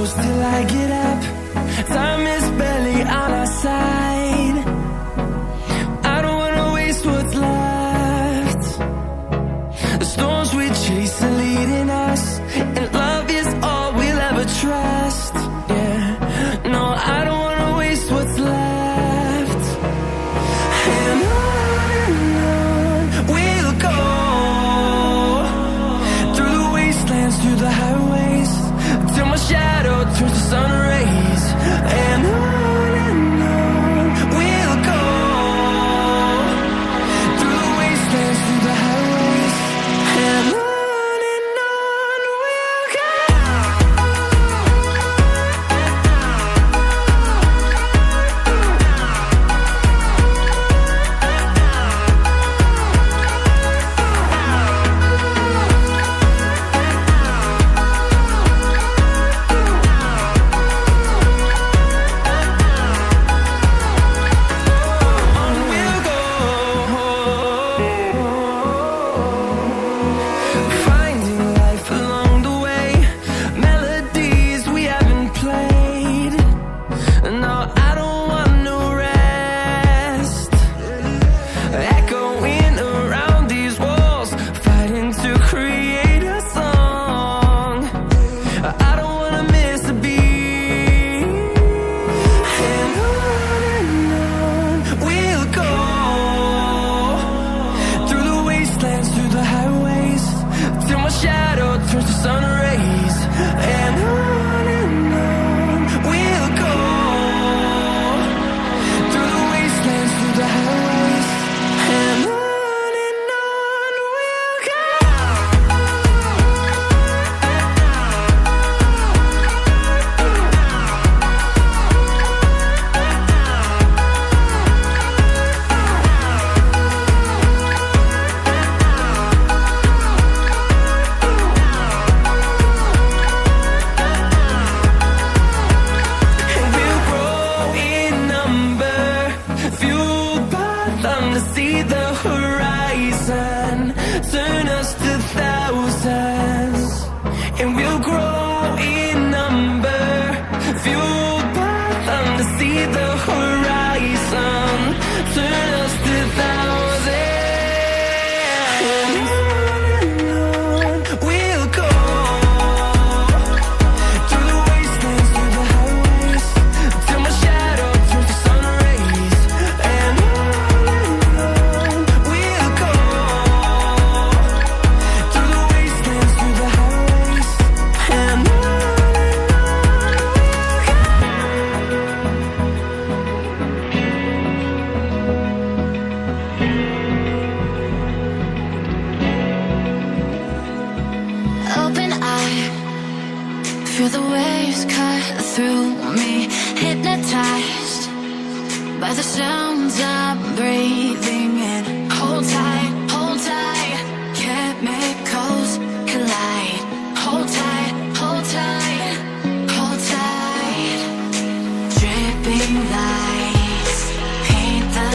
close till I get up. Time is barely on our side. I don't wanna waste what's left. The storms we chase are leading us, and love is all we'll ever trust. Yeah, no, I don't wanna waste what's left. And on we'll go, through the wastelands, through the highways, till my shadow turns to sun rays. And on we'll go, through the wastelands, through the highways, and on we'll go. Finding life along the way, melodies we haven't played. No, I don't want no rest. Echoing around these walls, fighting to create a song. I don't wanna miss a beat. And on we'll go, through the wastelands, through the highways, till my shadow turns to sun rays. And on we'll go, through the wastelands, through the highways, and on we'll go. And we'll grow in number, fueled by them to see the horizon, turn us to thousands. And we'll grow in number, fueled by them to see the horizon, turn us to thousands. And on we'll go, through the wastelands, through the highways, till my shadow turns to sun rays. And on we'll go, through the wastelands, through the highways, and on we'll go. Open eye, feel the waves cut through me, hypnotized by the sounds I'm breathing in.